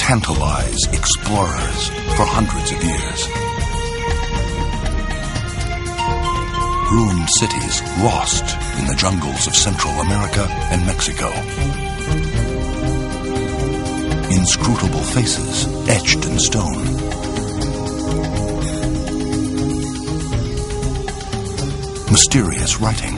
tantalize explorers for hundreds of years. Ruined cities lost in the jungles of Central America and Mexico. Inscrutable faces etched in stone. Mysterious writing.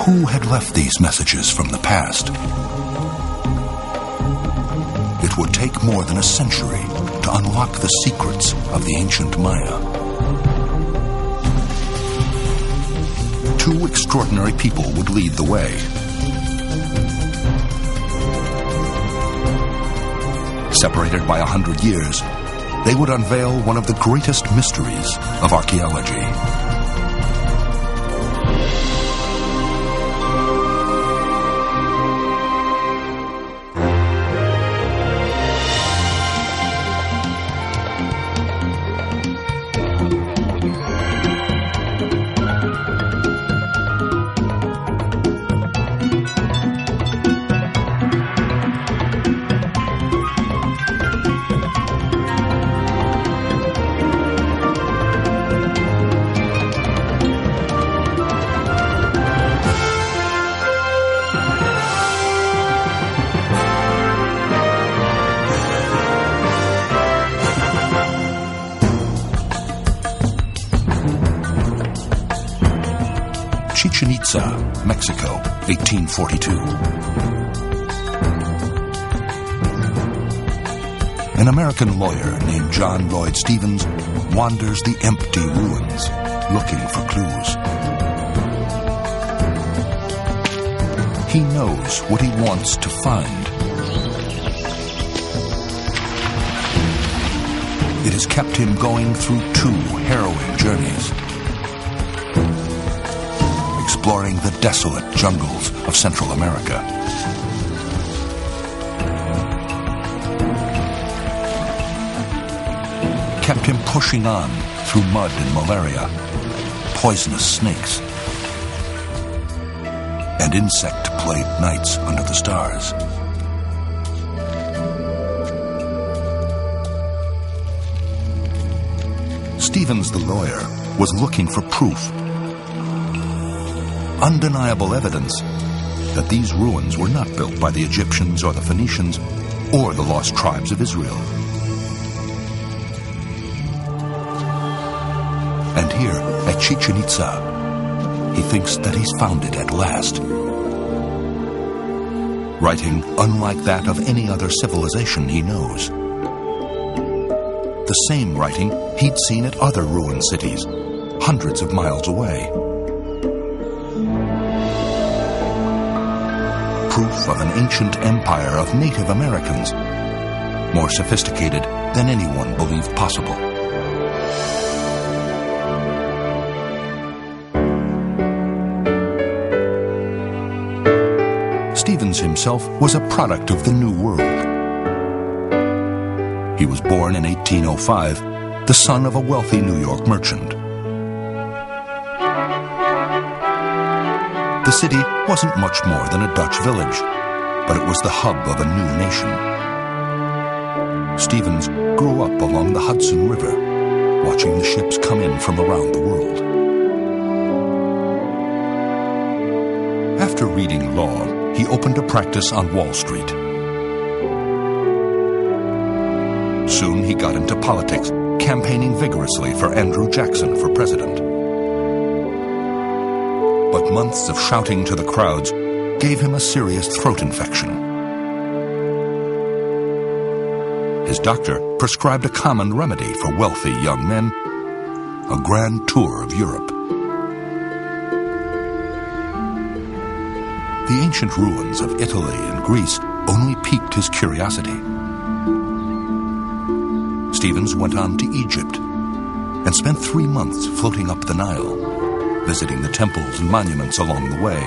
Who had left these messages from the past? It would take more than a century to unlock the secrets of the ancient Maya. Two extraordinary people would lead the way. Separated by 100 years, they would unveil one of the greatest mysteries of archaeology. Mexico, 1842. An American lawyer named John Lloyd Stevens wanders the empty ruins looking for clues. He knows what he wants to find. It has kept him going through 2 harrowing journeys, exploring the desolate jungles of Central America. Kept him pushing on through mud and malaria, poisonous snakes, and insect-plagued nights under the stars. Stevens, the lawyer, was looking for proof, undeniable evidence that these ruins were not built by the Egyptians or the Phoenicians or the lost tribes of Israel. And here at Chichen Itza, he thinks that he's found it at last. Writing unlike that of any other civilization he knows. The same writing he'd seen at other ruined cities, hundreds of miles away. Proof of an ancient empire of Native Americans, more sophisticated than anyone believed possible. Stevens himself was a product of the New World. He was born in 1805, the son of a wealthy New York merchant. The city wasn't much more than a Dutch village, but it was the hub of a new nation. Stevens grew up along the Hudson River, watching the ships come in from around the world. After reading law, he opened a practice on Wall Street. Soon he got into politics, campaigning vigorously for Andrew Jackson for president. But months of shouting to the crowds gave him a serious throat infection. His doctor prescribed a common remedy for wealthy young men, a grand tour of Europe. The ancient ruins of Italy and Greece only piqued his curiosity. Stevens went on to Egypt and spent 3 months floating up the Nile, visiting the temples and monuments along the way.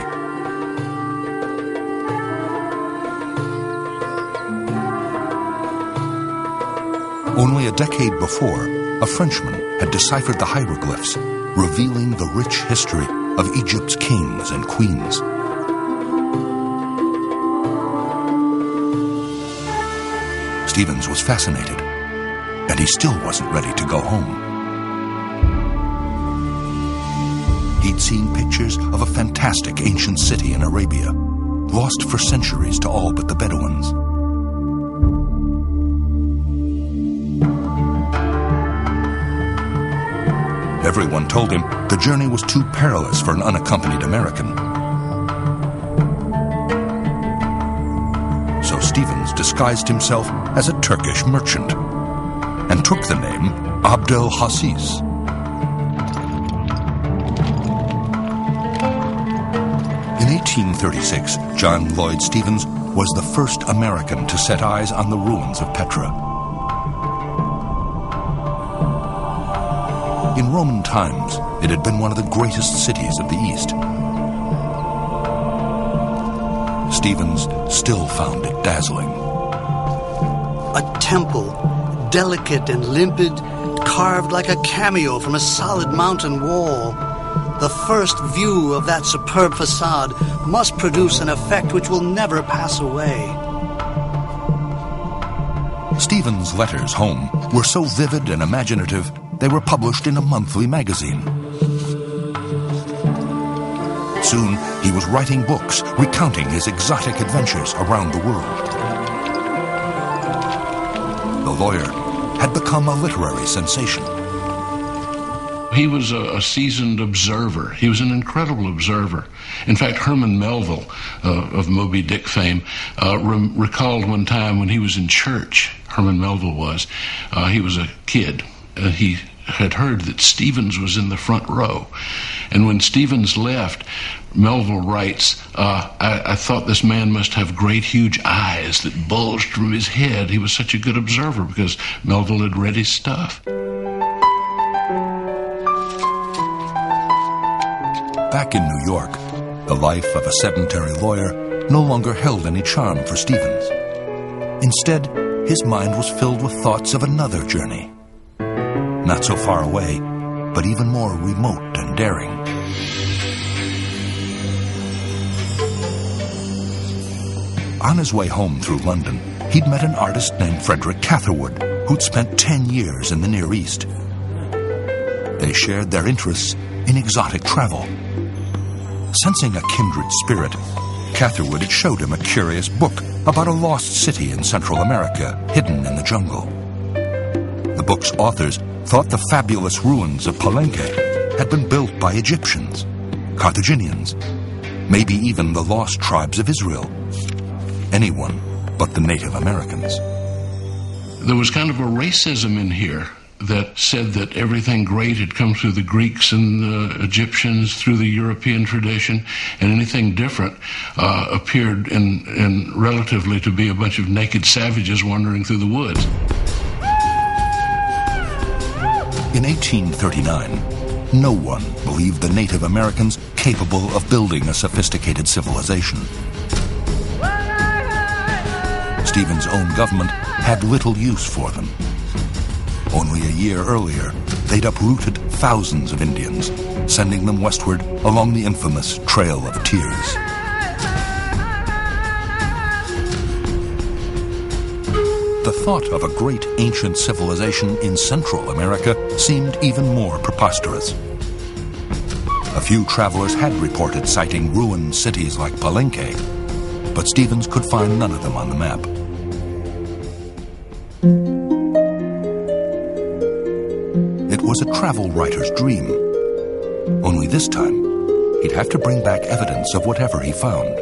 Only a decade before, a Frenchman had deciphered the hieroglyphs, revealing the rich history of Egypt's kings and queens. Stevens was fascinated, and he still wasn't ready to go home. He'd seen pictures of a fantastic ancient city in Arabia, lost for centuries to all but the Bedouins. Everyone told him the journey was too perilous for an unaccompanied American. So Stevens disguised himself as a Turkish merchant and took the name Abdelhasis. In 1836, John Lloyd Stevens was the first American to set eyes on the ruins of Petra. In Roman times, it had been one of the greatest cities of the East. Stevens still found it dazzling. A temple, delicate and limpid, carved like a cameo from a solid mountain wall. The first view of that superb facade must produce an effect which will never pass away. Stevens' letters home were so vivid and imaginative, they were published in a monthly magazine. Soon, he was writing books recounting his exotic adventures around the world. The lawyer had become a literary sensation. He was a seasoned observer. He was an incredible observer. In fact, Herman Melville of Moby Dick fame recalled one time when he was in church, Herman Melville was, he was a kid. He had heard that Stevens was in the front row. And when Stevens left, Melville writes, I thought this man must have great huge eyes that bulged from his head. He was such a good observer because Melville had read his stuff. Back in New York, the life of a sedentary lawyer no longer held any charm for Stevens. Instead, his mind was filled with thoughts of another journey. Not so far away, but even more remote and daring. On his way home through London, he'd met an artist named Frederick Catherwood, who'd spent 10 years in the Near East. They shared their interests in exotic travel. Sensing a kindred spirit, Catherwood had showed him a curious book about a lost city in Central America, hidden in the jungle. The book's authors thought the fabulous ruins of Palenque had been built by Egyptians, Carthaginians, maybe even the lost tribes of Israel. Anyone but the Native Americans. There was kind of a racism in here that said that everything great had come through the Greeks and the Egyptians, through the European tradition, and anything different appeared in relatively to be a bunch of naked savages wandering through the woods. In 1839, no one believed the Native Americans capable of building a sophisticated civilization. Stevens' own government had little use for them. Only a year earlier, they'd uprooted thousands of Indians, sending them westward along the infamous Trail of Tears. The thought of a great ancient civilization in Central America seemed even more preposterous. A few travelers had reported sighting ruined cities like Palenque, but Stevens could find none of them on the map. It was a travel writer's dream. Only this time, he'd have to bring back evidence of whatever he found.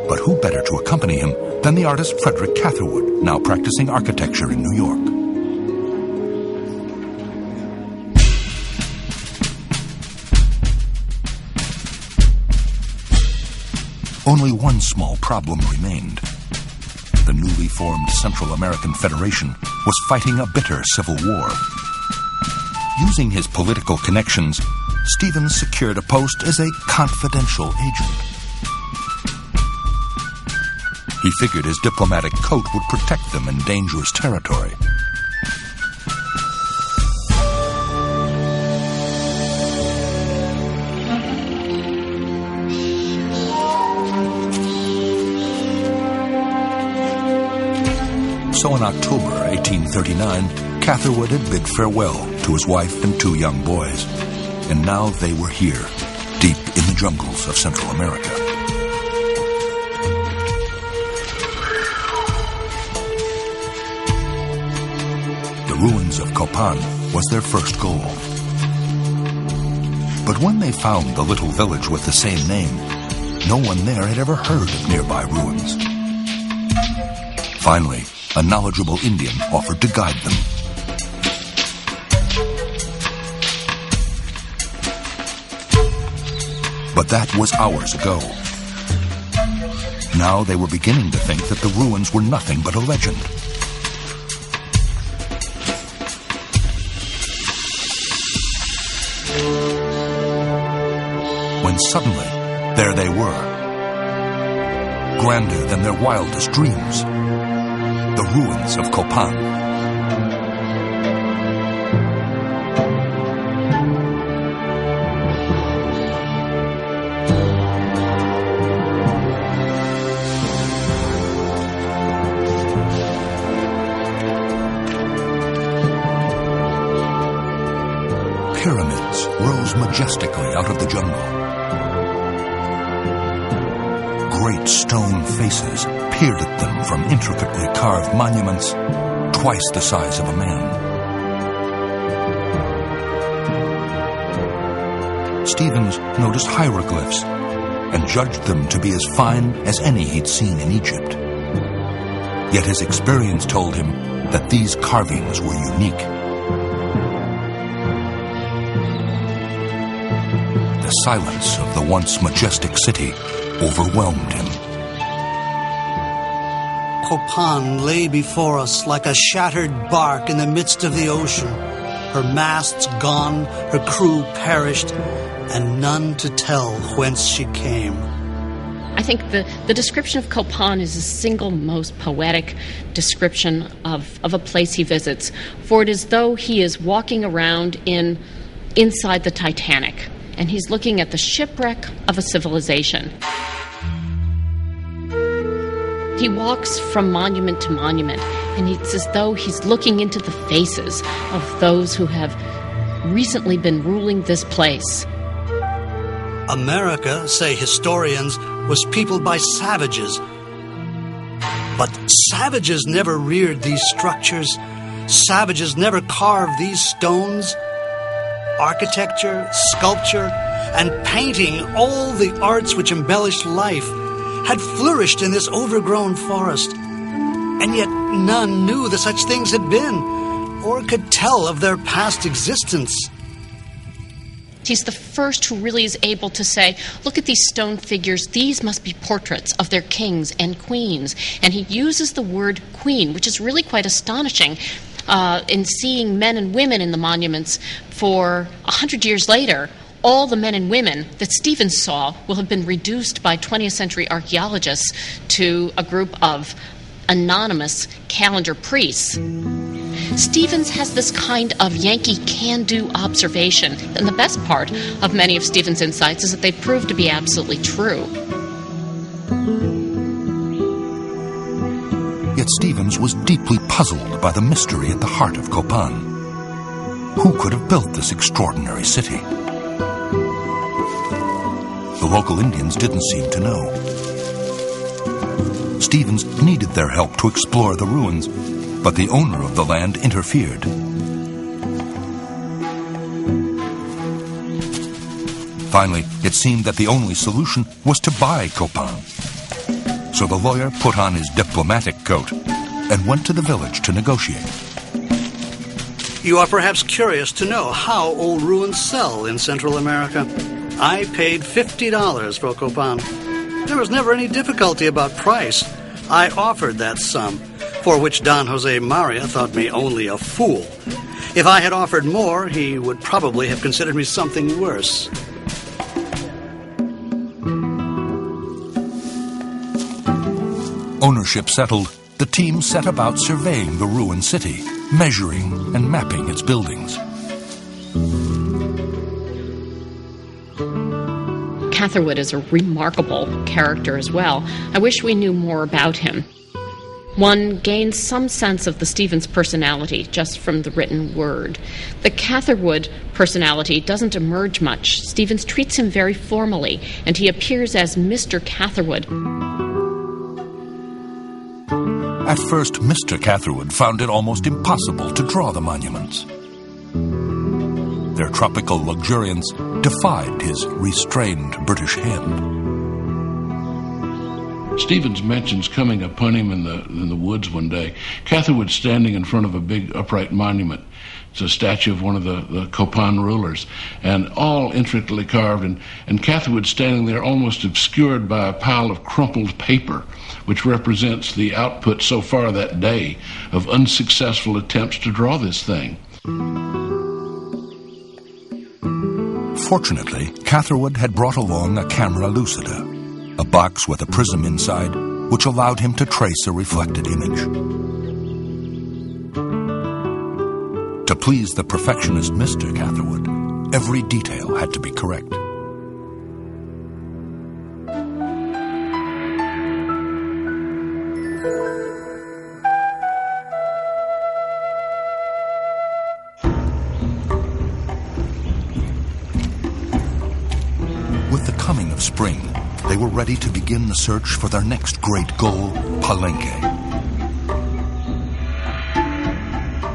But who better to accompany him than the artist Frederick Catherwood, now practicing architecture in New York. Only one small problem remained. The newly formed Central American Federation was fighting a bitter civil war. Using his political connections, Stevens secured a post as a confidential agent. He figured his diplomatic coat would protect them in dangerous territory. So in October 1839, Catherwood had bid farewell to his wife and 2 young boys. And now they were here, deep in the jungles of Central America. The ruins of Copan was their first goal. But when they found the little village with the same name, no one there had ever heard of nearby ruins. Finally, a knowledgeable Indian offered to guide them. But that was hours ago. Now they were beginning to think that the ruins were nothing but a legend. When suddenly, there they were, grander than their wildest dreams. The ruins of Copan. Pyramids rose majestically out of the jungle. Great stone faces peered at them from intricately carved monuments twice the size of a man. Stevens noticed hieroglyphs and judged them to be as fine as any he'd seen in Egypt. Yet his experience told him that these carvings were unique. The silence of the once majestic city overwhelmed him. Copan lay before us like a shattered bark in the midst of the ocean. Her masts gone, her crew perished, and none to tell whence she came. I think the description of Copan is the single most poetic description of a place he visits, for it is though he is walking around inside the Titanic, and he's looking at the shipwreck of a civilization. He walks from monument to monument, and it's as though he's looking into the faces of those who have recently been ruling this place. America, say historians, was peopled by savages. But savages never reared these structures. Savages never carved these stones. Architecture, sculpture, and painting, all the arts which embellished life, had flourished in this overgrown forest. And yet none knew that such things had been, or could tell of their past existence. He's the first who really is able to say, look at these stone figures, these must be portraits of their kings and queens. And he uses the word queen, which is really quite astonishing in seeing men and women in the monuments for 100 years later. All the men and women that Stevens saw will have been reduced by 20th century archaeologists to a group of anonymous calendar priests. Stevens has this kind of Yankee can-do observation, and the best part of many of Stevens' insights is that they prove to be absolutely true. Yet Stevens was deeply puzzled by the mystery at the heart of Copan. Who could have built this extraordinary city? The local Indians didn't seem to know. Stevens needed their help to explore the ruins, but the owner of the land interfered. Finally, it seemed that the only solution was to buy Copan. So the lawyer put on his diplomatic coat and went to the village to negotiate. You are perhaps curious to know how old ruins sell in Central America. I paid $50 for Copan. There was never any difficulty about price. I offered that sum, for which Don Jose Maria thought me only a fool. If I had offered more, he would probably have considered me something worse. Ownership settled, the team set about surveying the ruined city, measuring and mapping its buildings. Catherwood is a remarkable character as well. I wish we knew more about him. One gains some sense of the Stevens personality just from the written word. The Catherwood personality doesn't emerge much. Stevens treats him very formally, and he appears as Mr. Catherwood. At first, Mr. Catherwood found it almost impossible to draw the monuments. Their tropical luxuriance defied his restrained British hand. Stevens mentions coming upon him in the woods one day. Catherwood standing in front of a big upright monument. It's a statue of one of the Copan rulers, and all intricately carved, and Catherwood standing there almost obscured by a pile of crumpled paper, which represents the output so far that day of unsuccessful attempts to draw this thing. Fortunately, Catherwood had brought along a camera lucida, a box with a prism inside, which allowed him to trace a reflected image. To please the perfectionist Mr. Catherwood, every detail had to be correct. With the coming of spring, they were ready to begin the search for their next great goal, Palenque.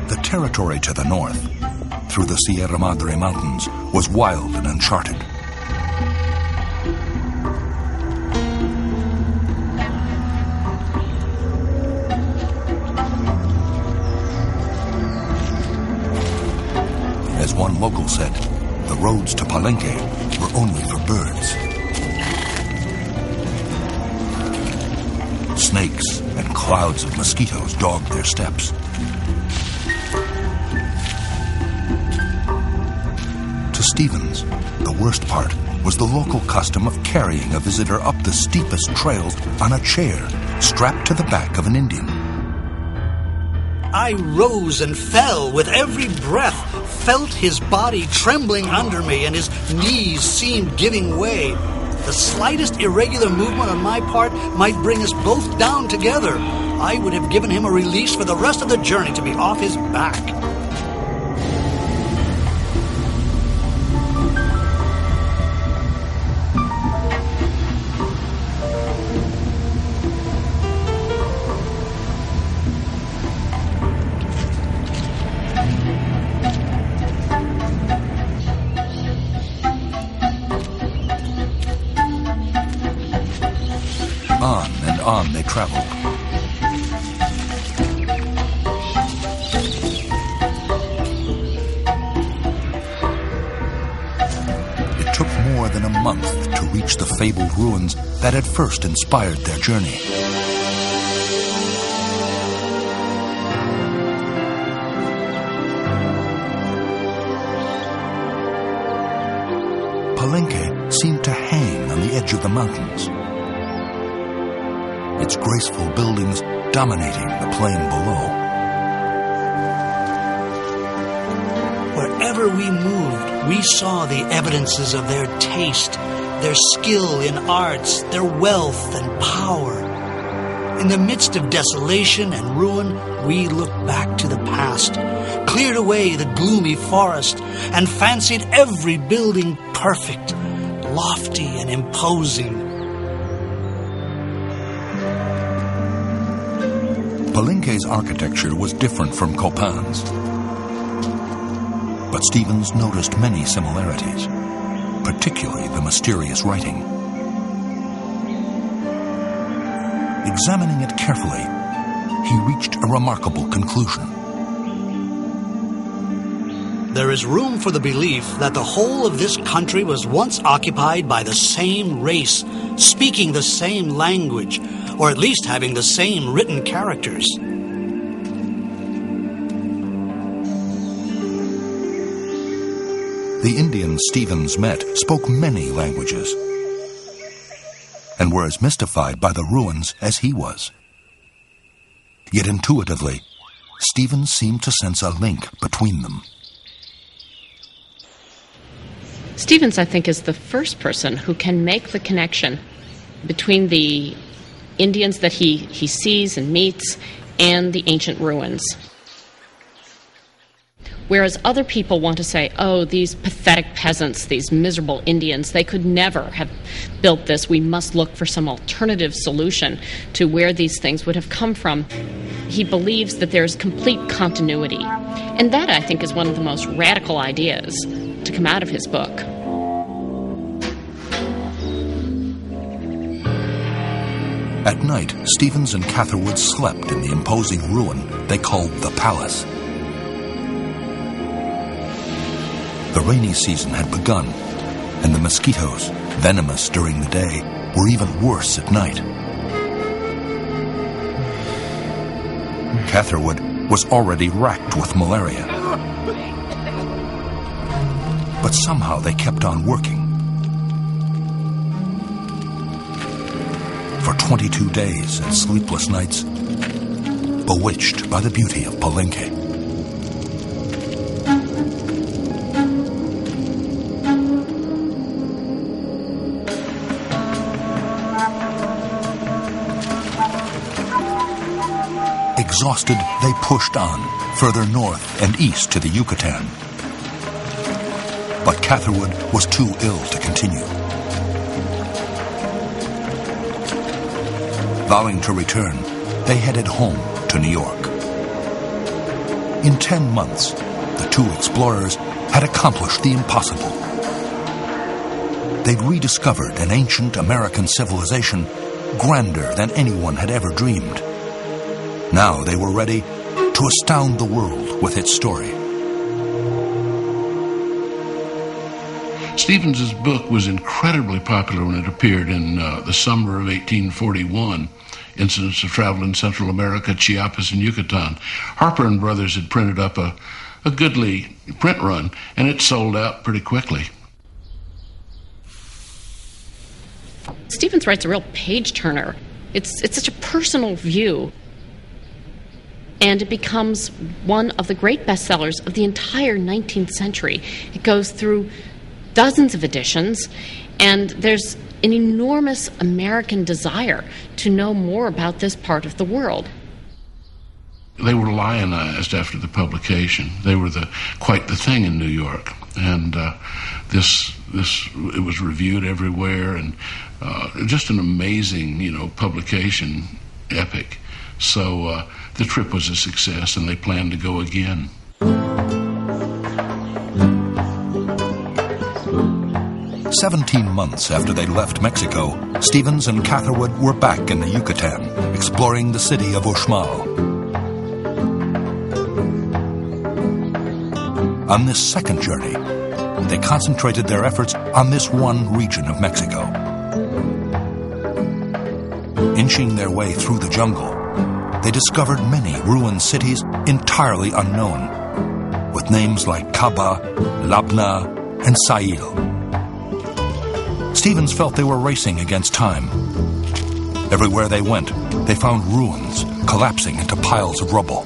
The territory to the north, through the Sierra Madre Mountains, was wild and uncharted. As one local said, the roads to Palenque were only for birds. Snakes and clouds of mosquitoes dogged their steps. To Stevens, the worst part was the local custom of carrying a visitor up the steepest trails on a chair strapped to the back of an Indian. I rose and fell with every breath, felt his body trembling under me, and his knees seemed giving way. The slightest irregular movement on my part might bring us both down together. I would have given him a release for the rest of the journey to be off his back. On they traveled. It took more than a month to reach the fabled ruins that had first inspired their journey. Palenque seemed to hang on the edge of the mountains, its graceful buildings dominating the plain below. Wherever we moved, we saw the evidences of their taste, their skill in arts, their wealth and power. In the midst of desolation and ruin, we looked back to the past, cleared away the gloomy forest, and fancied every building perfect, lofty and imposing. Palenque's architecture was different from Copan's, but Stevens noticed many similarities, particularly the mysterious writing. Examining it carefully, he reached a remarkable conclusion. There is room for the belief that the whole of this country was once occupied by the same race, speaking the same language, or at least having the same written characters. The Indians Stevens met spoke many languages and were as mystified by the ruins as he was. Yet intuitively, Stevens seemed to sense a link between them. Stevens, I think, is the first person who can make the connection between the Indians that he sees and meets and the ancient ruins. Whereas other people want to say, oh, these pathetic peasants, these miserable Indians, they could never have built this. We must look for some alternative solution to where these things would have come from. He believes that there's complete continuity. And that, I think, is one of the most radical ideas to come out of his book. At night, Stevens and Catherwood slept in the imposing ruin they called the Palace. The rainy season had begun, and the mosquitoes, venomous during the day, were even worse at night. Catherwood was already racked with malaria. But somehow they kept on working. For 22 days and sleepless nights, bewitched by the beauty of Palenque. Exhausted, they pushed on, further north and east to the Yucatan. But Catherwood was too ill to continue. Vowing to return, they headed home to New York. In 10 months, the two explorers had accomplished the impossible. They'd rediscovered an ancient American civilization grander than anyone had ever dreamed. Now they were ready to astound the world with its story. Stevens's book was incredibly popular when it appeared in the summer of 1841. Incidents of Travel in Central America, Chiapas, and Yucatan. Harper & Brothers had printed up a goodly print run, and it sold out pretty quickly. Stevens writes a real page-turner. It's such a personal view. And it becomes one of the great bestsellers of the entire 19th century. It goes through dozens of editions, and there's an enormous American desire to know more about this part of the world. They were lionized after the publication. They were quite the thing in New York, and it was reviewed everywhere, and just an amazing, publication, epic. So the trip was a success, and they planned to go again. "17 months after they left Mexico, Stevens and Catherwood were back in the Yucatan, exploring the city of Uxmal. On this second journey, they concentrated their efforts on this one region of Mexico. Inching their way through the jungle, they discovered many ruined cities entirely unknown, with names like Caba, Labna, and Sail. Stevens felt they were racing against time. Everywhere they went, they found ruins collapsing into piles of rubble.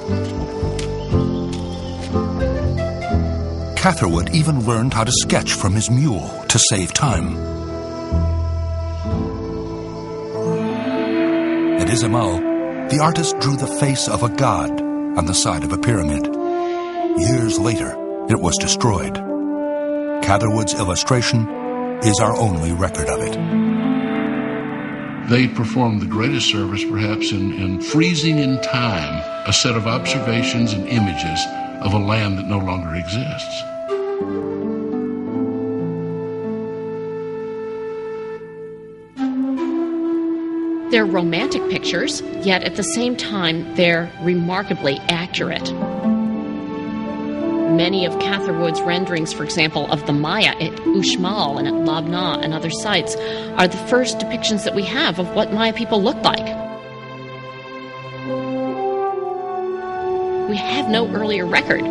Catherwood even learned how to sketch from his mule to save time. At Izamal, the artist drew the face of a god on the side of a pyramid. Years later, it was destroyed. Catherwood's illustration is our only record of it. They performed the greatest service, perhaps, in freezing in time a set of observations and images of a land that no longer exists. They're romantic pictures, yet at the same time, they're remarkably accurate. Many of Catherwood's renderings, for example, of the Maya at Uxmal and at Labna and other sites, are the first depictions that we have of what Maya people looked like. We have no earlier record.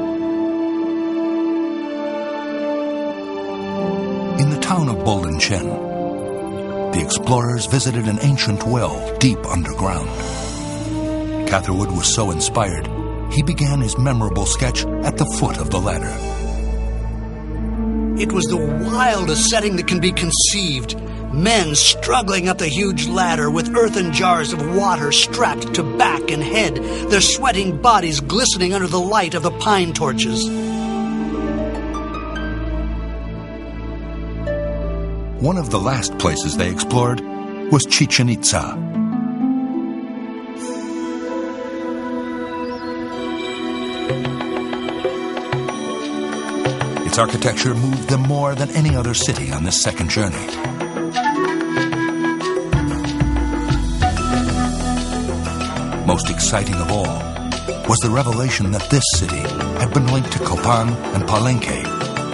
In the town of Bolden-Chen, the explorers visited an ancient well deep underground. Catherwood was so inspired, he began his memorable sketch at the foot of the ladder. It was the wildest setting that can be conceived. Men struggling up the huge ladder with earthen jars of water strapped to back and head, their sweating bodies glistening under the light of the pine torches. One of the last places they explored was Chichen Itza. Its architecture moved them more than any other city on this second journey. Most exciting of all was the revelation that this city had been linked to Copan and Palenque,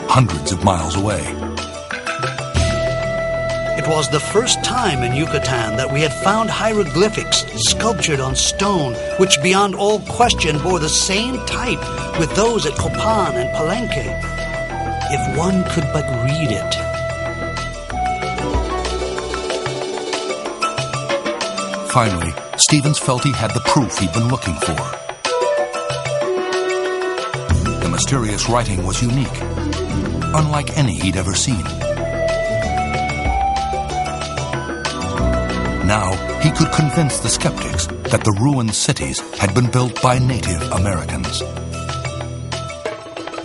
hundreds of miles away. It was the first time in Yucatan that we had found hieroglyphics sculptured on stone, which beyond all question bore the same type with those at Copan and Palenque. If one could but read it. Finally, Stevens felt he had the proof he'd been looking for. The mysterious writing was unique, unlike any he'd ever seen. Now, he could convince the skeptics that the ruined cities had been built by Native Americans.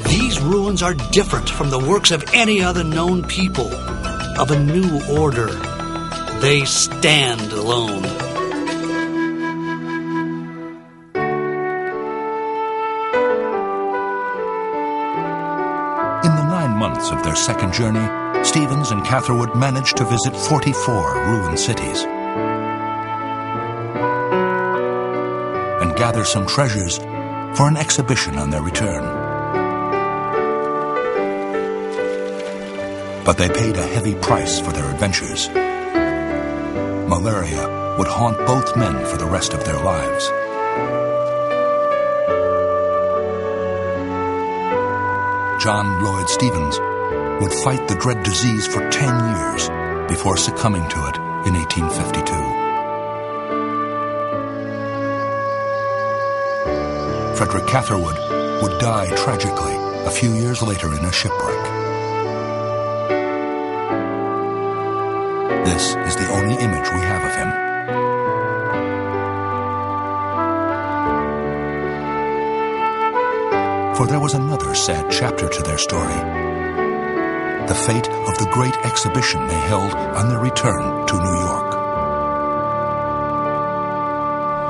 These ruins are different from the works of any other known people, of a new order. They stand alone. In the 9 months of their second journey, Stevens and Catherwood managed to visit 44 ruined cities and gather some treasures for an exhibition on their return. But they paid a heavy price for their adventures. Malaria would haunt both men for the rest of their lives. John Lloyd Stevens would fight the dread disease for 10 years before succumbing to it in 1852. Frederick Catherwood would die tragically a few years later in a shipwreck. This is the only image we have of him. For there was another sad chapter to their story. The fate of the great exhibition they held on their return to New York.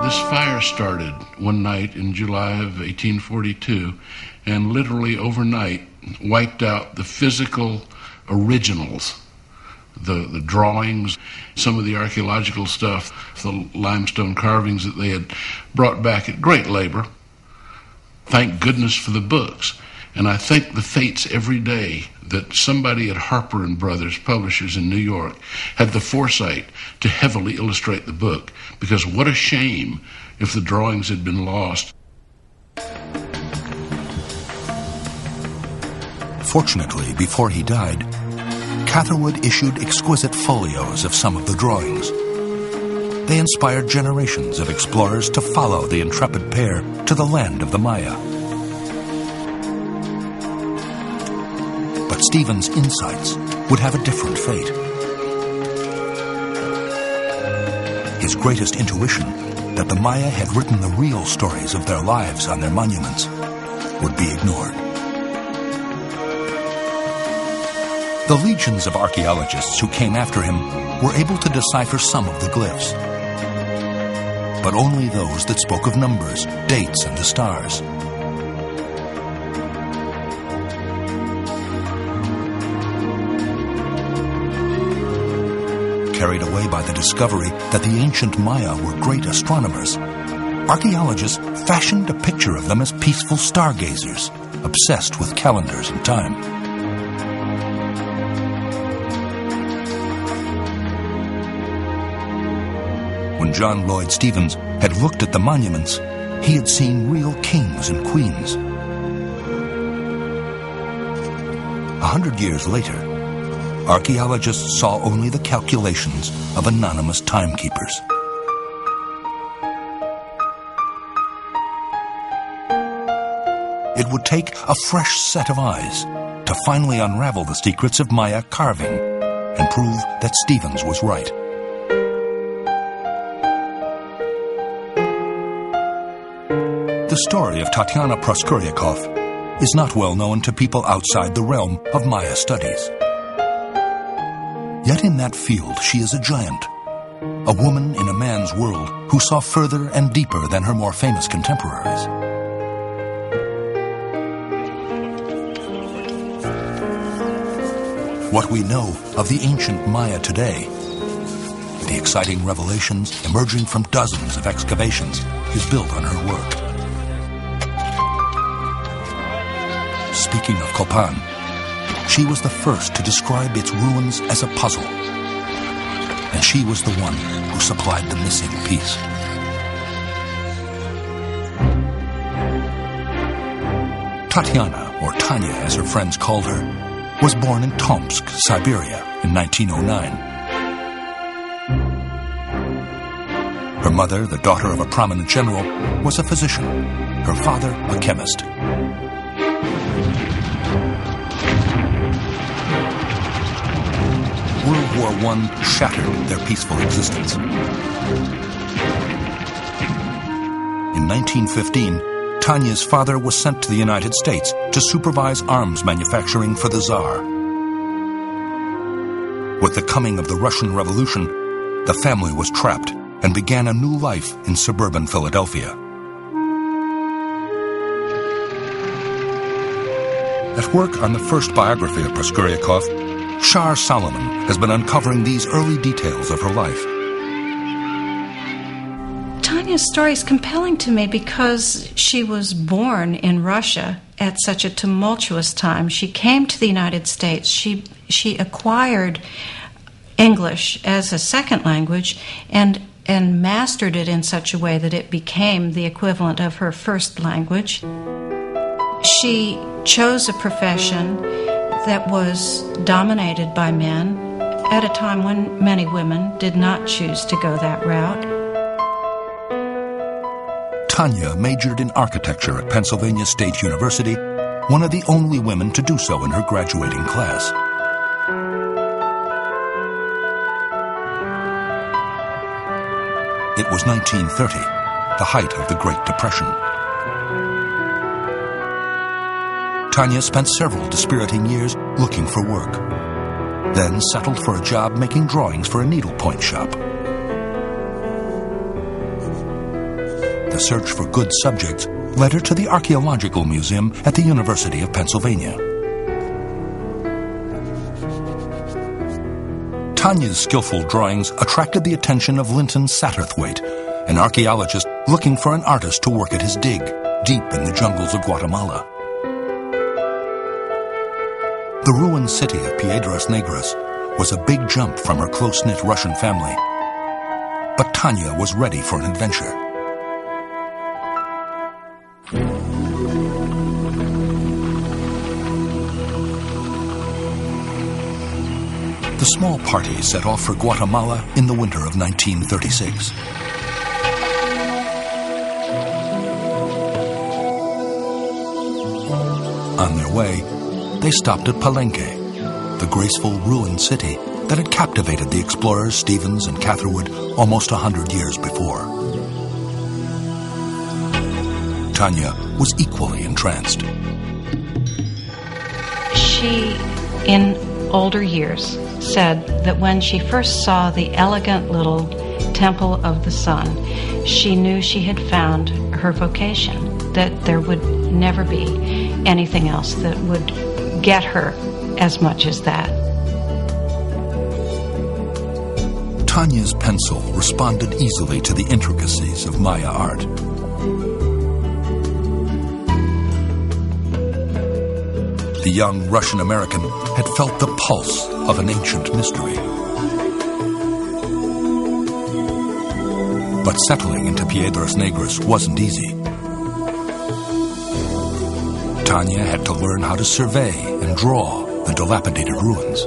This fire started one night in July of 1842 and literally overnight wiped out the physical originals, the drawings, some of the archaeological stuff, the limestone carvings that they had brought back at great labor. Thank goodness for the books. And I thank the fates every day that somebody at Harper & Brothers, publishers in New York, had the foresight to heavily illustrate the book, because what a shame if the drawings had been lost. Fortunately, before he died, Catherwood issued exquisite folios of some of the drawings. They inspired generations of explorers to follow the intrepid pair to the land of the Maya. But Stevens' insights would have a different fate. His greatest intuition, that the Maya had written the real stories of their lives on their monuments, would be ignored. The legions of archaeologists who came after him were able to decipher some of the glyphs, but only those that spoke of numbers, dates, and the stars. Carried away by the discovery that the ancient Maya were great astronomers, archaeologists fashioned a picture of them as peaceful stargazers, obsessed with calendars and time. When John Lloyd Stevens had looked at the monuments, he had seen real kings and queens. 100 years later, archaeologists saw only the calculations of anonymous timekeepers. It would take a fresh set of eyes to finally unravel the secrets of Maya carving and prove that Stevens was right. The story of Tatiana Proskuryakov is not well known to people outside the realm of Maya studies. Yet in that field she is a giant, a woman in a man's world who saw further and deeper than her more famous contemporaries. What we know of the ancient Maya today, the exciting revelations emerging from dozens of excavations, is built on her work. Speaking of Copan, she was the first to describe its ruins as a puzzle, and she was the one who supplied the missing piece. Tatiana, or Tanya as her friends called her, was born in Tomsk, Siberia in 1909. Her mother, the daughter of a prominent general, was a physician, her father a chemist. World War I shattered their peaceful existence. In 1915, Tanya's father was sent to the United States to supervise arms manufacturing for the Tsar. With the coming of the Russian Revolution, the family was trapped and began a new life in suburban Philadelphia. At work on the first biography of Proskuryakov, Shar Solomon has been uncovering these early details of her life. Tanya's story is compelling to me because she was born in Russia at such a tumultuous time. She came to the United States. She acquired English as a second language and mastered it in such a way that it became the equivalent of her first language. She chose a profession that was dominated by men at a time when many women did not choose to go that route. Tanya majored in architecture at Pennsylvania State University, one of the only women to do so in her graduating class. It was 1930, the height of the Great Depression. Tanya spent several dispiriting years looking for work, then settled for a job making drawings for a needlepoint shop. The search for good subjects led her to the Archaeological Museum at the University of Pennsylvania. Tanya's skillful drawings attracted the attention of Linton Satterthwaite, an archaeologist looking for an artist to work at his dig deep in the jungles of Guatemala. The ruined city of Piedras Negras was a big jump from her close-knit Russian family, but Tanya was ready for an adventure. The small party set off for Guatemala in the winter of 1936. On their way, they stopped at Palenque, the graceful ruined city that had captivated the explorers Stevens and Catherwood almost 100 years before. Tanya was equally entranced. She, in older years, said that when she first saw the elegant little Temple of the Sun, she knew she had found her vocation, that there would never be anything else that would get her as much as that. Tanya's pencil responded easily to the intricacies of Maya art. The young Russian-American had felt the pulse of an ancient mystery. But settling into Piedras Negras wasn't easy. Tanya had to learn how to survey and draw the dilapidated ruins.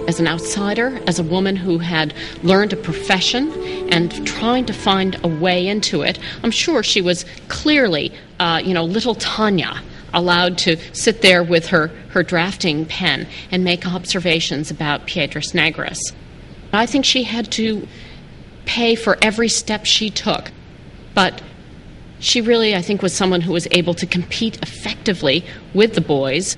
As an outsider, as a woman who had learned a profession and trying to find a way into it, I'm sure she was clearly, little Tanya, allowed to sit there with her drafting pen and make observations about Piedras Negras. I think she had to pay for every step she took, but she really, I think, was someone who was able to compete effectively with the boys.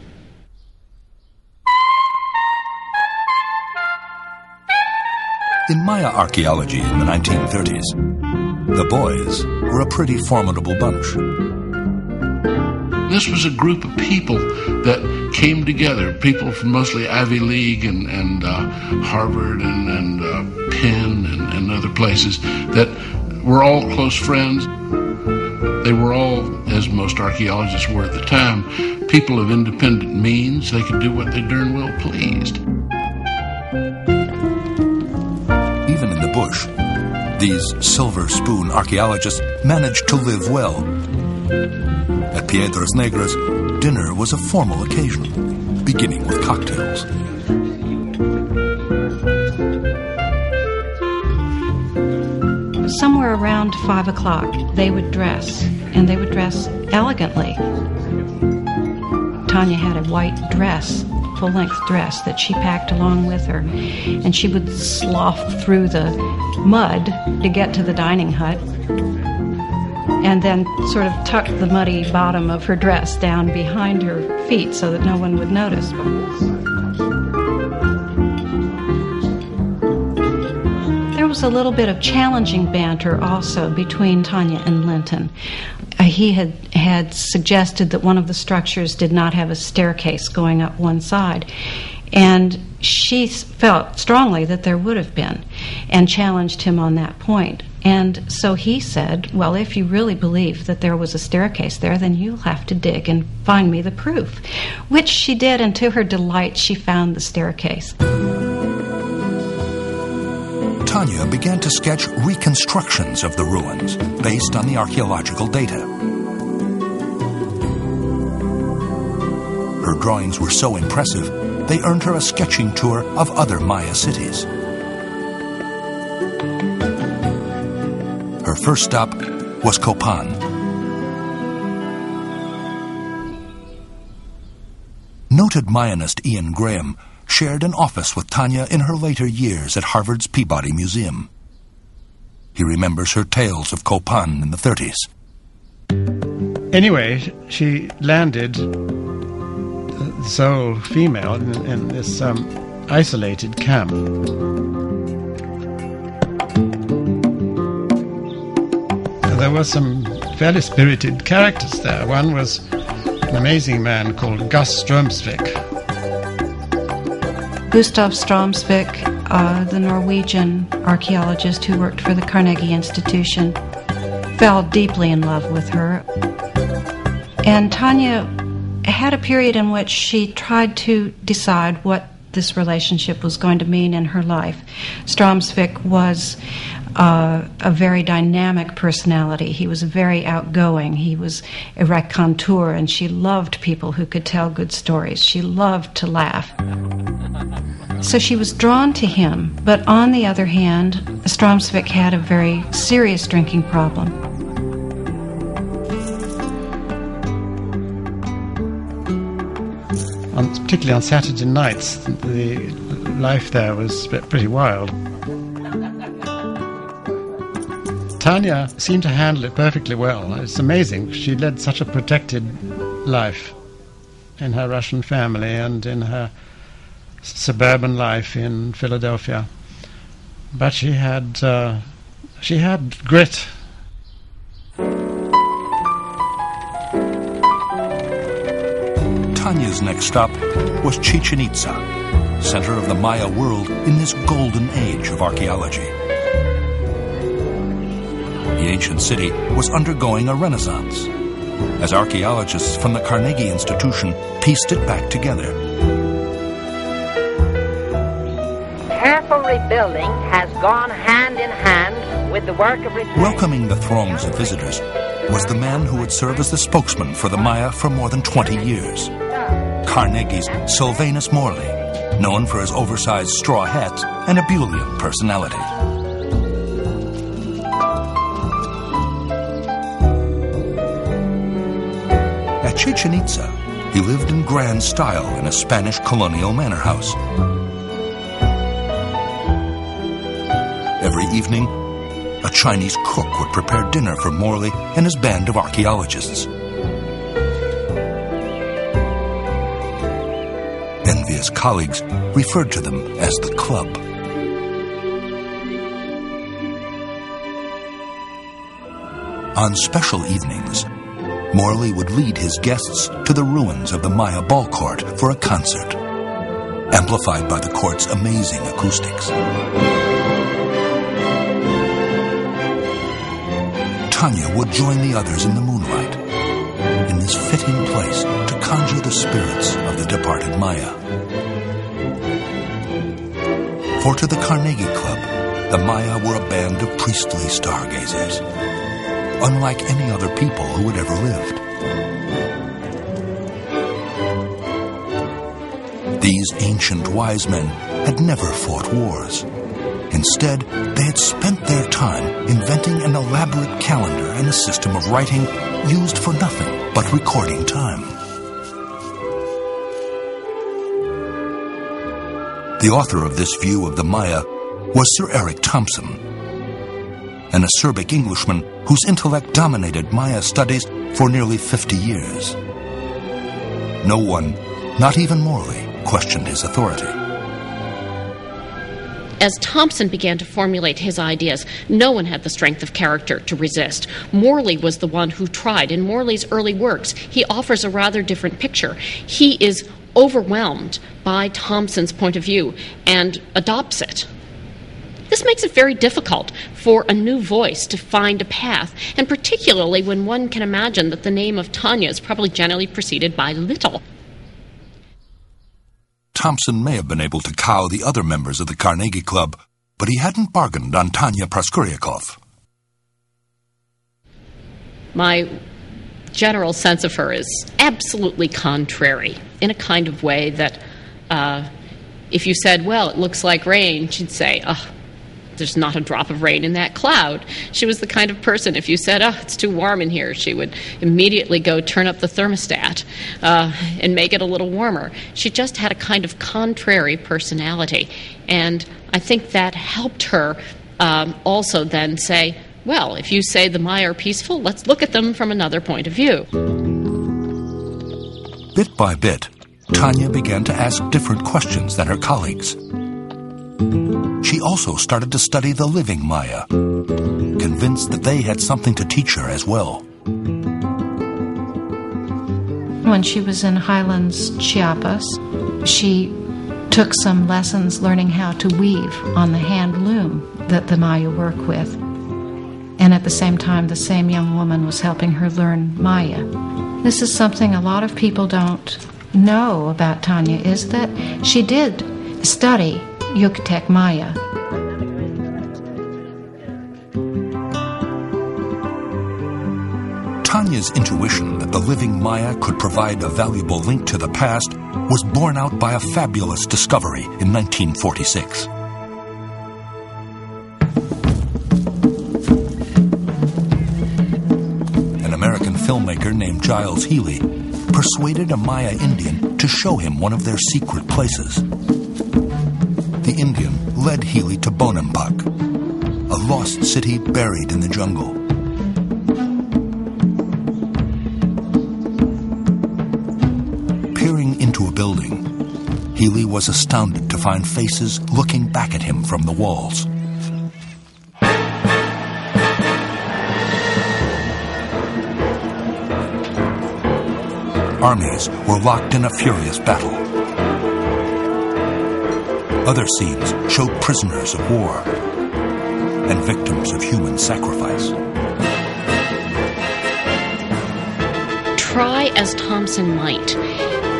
In Maya archaeology in the 1930s, the boys were a pretty formidable bunch. This was a group of people that came together, people from mostly Ivy League and Harvard and Penn and other places, that were all close friends. They were all, as most archaeologists were at the time, people of independent means. They could do what they darn well pleased. Even in the bush, these silver spoon archaeologists managed to live well. At Piedras Negras, dinner was a formal occasion, beginning with cocktails. Somewhere around 5 o'clock, they would dress, and they would dress elegantly. Tanya had a white dress, full-length dress, that she packed along with her, and she would slough through the mud to get to the dining hut, and then sort of tuck the muddy bottom of her dress down behind her feet so that no one would notice. There was a little bit of challenging banter also between Tanya and Linton. He had suggested that one of the structures did not have a staircase going up one side, and she felt strongly that there would have been, and challenged him on that point. And so he said, well, if you really believe that there was a staircase there, then you'll have to dig and find me the proof. Which she did, and to her delight, she found the staircase. Tanya began to sketch reconstructions of the ruins based on the archaeological data. Her drawings were so impressive, they earned her a sketching tour of other Maya cities. Her first stop was Copan. Noted Mayanist Ian Graham shared an office with Tanya in her later years at Harvard's Peabody Museum. He remembers her tales of Copan in the 30s. Anyway, she landed, the sole female, in this isolated camp. There were some fairly spirited characters there. One was an amazing man called Gus Strömsvik. Gustav Strömsvik, the Norwegian archaeologist who worked for the Carnegie Institution, fell deeply in love with her. And Tanya had a period in which she tried to decide what this relationship was going to mean in her life. Strömsvik was a very dynamic personality. He was very outgoing. He was a raconteur, and she loved people who could tell good stories. She loved to laugh. So she was drawn to him, but on the other hand, Strömsvik had a very serious drinking problem. Particularly on Saturday nights, the life there was pretty wild. Tanya seemed to handle it perfectly well. It's amazing. She led such a protected life in her Russian family and in her suburban life in Philadelphia. But she had grit. Tanya's next stop was Chichen Itza, center of the Maya world in this golden age of archaeology. The ancient city was undergoing a renaissance as archaeologists from the Carnegie Institution pieced it back together. Careful rebuilding has gone hand in hand with the work of repair. Welcoming the throngs of visitors was the man who would serve as the spokesman for the Maya for more than 20 years. Carnegie's Sylvanus Morley, known for his oversized straw hat and ebullient personality. At Chichen Itza, he lived in grand style in a Spanish colonial manor house. Every evening, a Chinese cook would prepare dinner for Morley and his band of archaeologists. Envious colleagues referred to them as the club. On special evenings, Morley would lead his guests to the ruins of the Maya ball court for a concert, amplified by the court's amazing acoustics. Tanya would join the others in the moonlight, in this fitting place to conjure the spirits of the departed Maya. For to the Carnegie Club, the Maya were a band of priestly stargazers, unlike any other people who had ever lived. These ancient wise men had never fought wars. Instead, they had spent their time inventing an elaborate calendar and a system of writing used for nothing but recording time. The author of this view of the Maya was Sir Eric Thompson, an acerbic Englishman whose intellect dominated Maya studies for nearly 50 years. No one, not even Morley, questioned his authority. As Thompson began to formulate his ideas, no one had the strength of character to resist. Morley was the one who tried. In Morley's early works, he offers a rather different picture. He is overwhelmed by Thompson's point of view and adopts it. This makes it very difficult for a new voice to find a path, and particularly when one can imagine that the name of Tanya is probably generally preceded by little. Thompson may have been able to cow the other members of the Carnegie Club, but he hadn't bargained on Tanya Proskuryakov. My general sense of her is absolutely contrary, in a kind of way that if you said, well, it looks like rain, she'd say, there's not a drop of rain in that cloud. She was the kind of person, if you said, it's too warm in here, she would immediately go turn up the thermostat and make it a little warmer. She just had a kind of contrary personality. And I think that helped her also then say, well, if you say the Maya are peaceful, let's look at them from another point of view. Bit by bit, Tanya began to ask different questions than her colleagues. She also started to study the living Maya, convinced that they had something to teach her as well. When she was in Highlands, Chiapas, she took some lessons learning how to weave on the hand loom that the Maya work with. And at the same time, the same young woman was helping her learn Maya. This is something a lot of people don't know about Tanya, is that she did study Yucatec Maya. Tanya's intuition that the living Maya could provide a valuable link to the past was borne out by a fabulous discovery in 1946. An American filmmaker named Giles Healy persuaded a Maya Indian to show him one of their secret places. The Indian led Healy to Bonampak, a lost city buried in the jungle. Peering into a building, Healy was astounded to find faces looking back at him from the walls. Armies were locked in a furious battle. Other scenes showed prisoners of war and victims of human sacrifice. Try as Thompson might,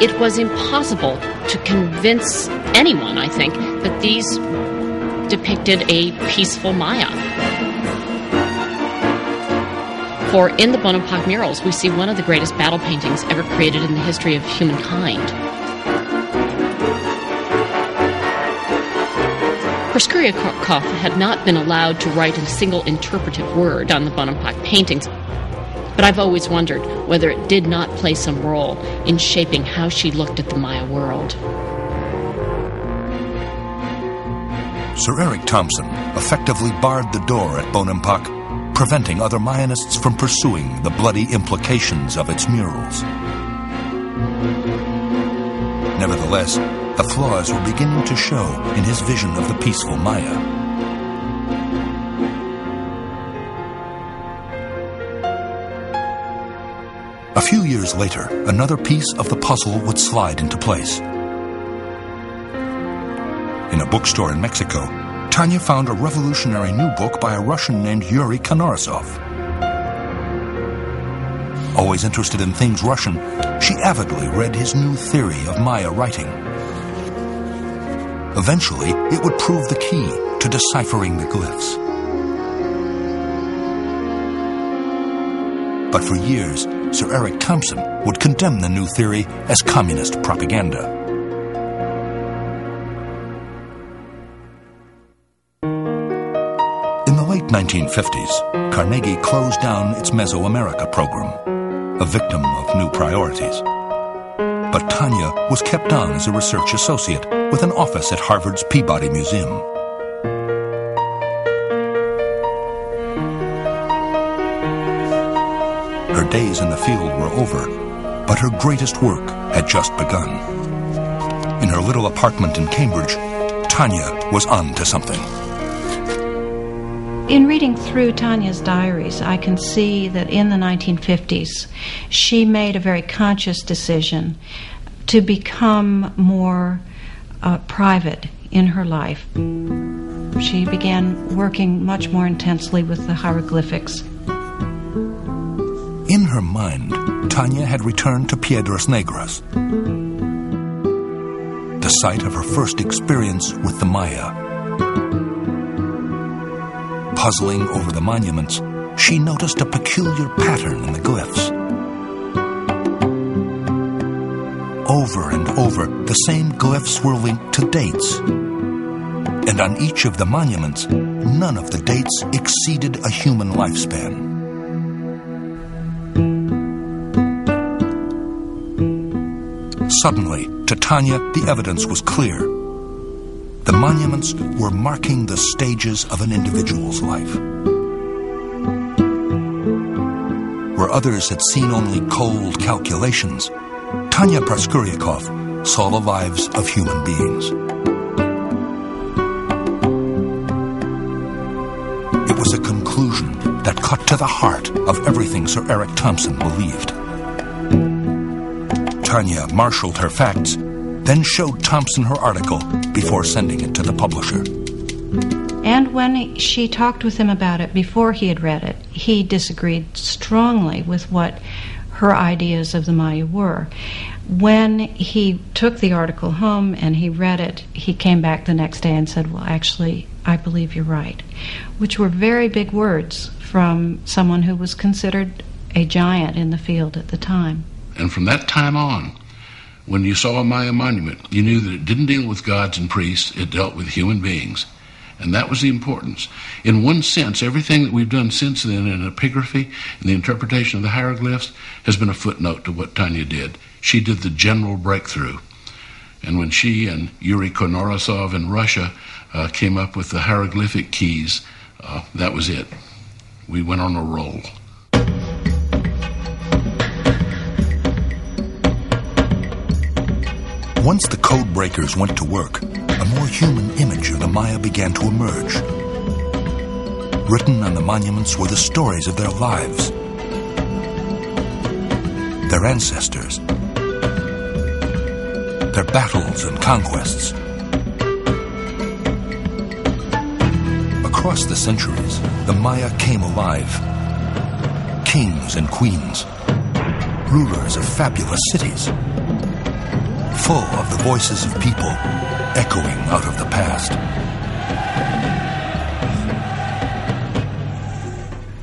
it was impossible to convince anyone, I think, that these depicted a peaceful Maya. For in the Bonampak murals, we see one of the greatest battle paintings ever created in the history of humankind. Proskuryakov had not been allowed to write a single interpretive word on the Bonampak paintings, but I've always wondered whether it did not play some role in shaping how she looked at the Maya world. Sir Eric Thompson effectively barred the door at Bonampak, preventing other Mayanists from pursuing the bloody implications of its murals. Nevertheless, the flaws were beginning to show in his vision of the peaceful Maya. A few years later, another piece of the puzzle would slide into place. In a bookstore in Mexico, Tanya found a revolutionary new book by a Russian named Yuri Konorisov. Always interested in things Russian, she avidly read his new theory of Maya writing. Eventually, it would prove the key to deciphering the glyphs. But for years, Sir Eric Thompson would condemn the new theory as communist propaganda. In the late 1950s, Carnegie closed down its Mesoamerica program, a victim of new priorities. But Tanya was kept on as a research associate with an office at Harvard's Peabody Museum. Her days in the field were over, but her greatest work had just begun. In her little apartment in Cambridge, Tanya was on to something. In reading through Tanya's diaries, I can see that in the 1950s, she made a very conscious decision to become more private in her life. She began working much more intensely with the hieroglyphics. In her mind, Tanya had returned to Piedras Negras, the site of her first experience with the Maya. Puzzling over the monuments, she noticed a peculiar pattern in the glyphs. Over and over, the same glyphs were linked to dates. And on each of the monuments, none of the dates exceeded a human lifespan. Suddenly, to Tanya, the evidence was clear. The monuments were marking the stages of an individual's life. Where others had seen only cold calculations, Tanya Praskuryakov saw the lives of human beings. It was a conclusion that cut to the heart of everything Sir Eric Thompson believed. Tanya marshaled her facts, then showed Thompson her article before sending it to the publisher. And when she talked with him about it before he had read it, he disagreed strongly with what her ideas of the Maya were. When he took the article home and he read it, he came back the next day and said, well, actually, I believe you're right, which were very big words from someone who was considered a giant in the field at the time. And from that time on, when you saw a Maya monument, you knew that it didn't deal with gods and priests, it dealt with human beings. And that was the importance. In one sense, everything that we've done since then in epigraphy and the interpretation of the hieroglyphs has been a footnote to what Tanya did. She did the general breakthrough. And when she and Yuri Konorisov in Russia came up with the hieroglyphic keys, that was it. We went on a roll. Once the code breakers went to work, a more human image of the Maya began to emerge. Written on the monuments were the stories of their lives, their ancestors, their battles and conquests. Across the centuries, the Maya came alive. Kings and queens, rulers of fabulous cities, full of the voices of people echoing out of the past.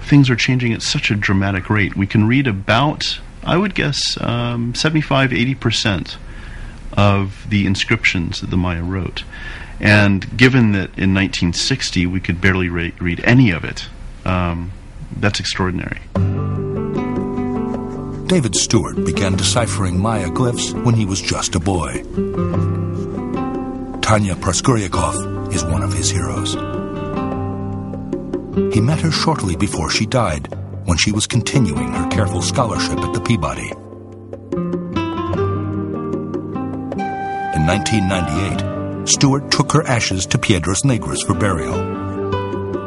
Things are changing at such a dramatic rate. We can read about, I would guess, 75-80% of the inscriptions that the Maya wrote. And given that in 1960 we could barely read any of it, that's extraordinary. David Stewart began deciphering Maya glyphs when he was just a boy. Tanya Proskuryakov is one of his heroes. He met her shortly before she died, when she was continuing her careful scholarship at the Peabody. In 1998, Stewart took her ashes to Piedras Negras for burial,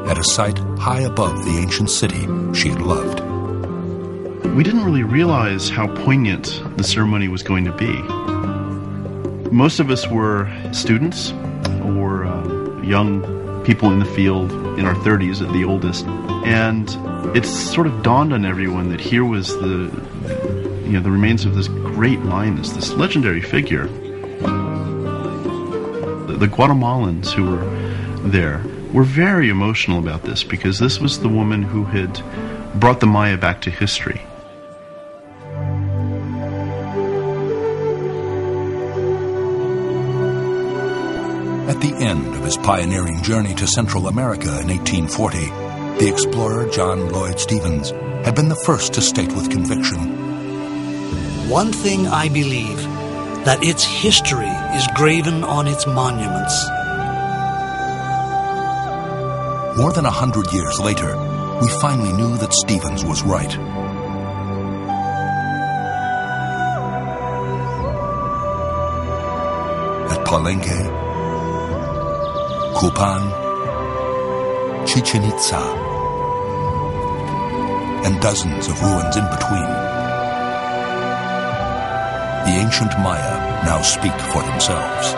at a site high above the ancient city she had loved. We didn't really realize how poignant the ceremony was going to be. Most of us were students or young people in the field, in our 30s at the oldest, and it sort of dawned on everyone that here was the remains of this great lioness, this legendary figure. The Guatemalans who were there were very emotional about this, because this was the woman who had brought the Maya back to history. At the end of his pioneering journey to Central America in 1840, the explorer John Lloyd Stephens had been the first to state with conviction, "One thing I believe, that its history is graven on its monuments." More than 100 years later, we finally knew that Stephens was right. At Palenque, Copan, Chichen Itza, and dozens of ruins in between, the ancient Maya now speak for themselves.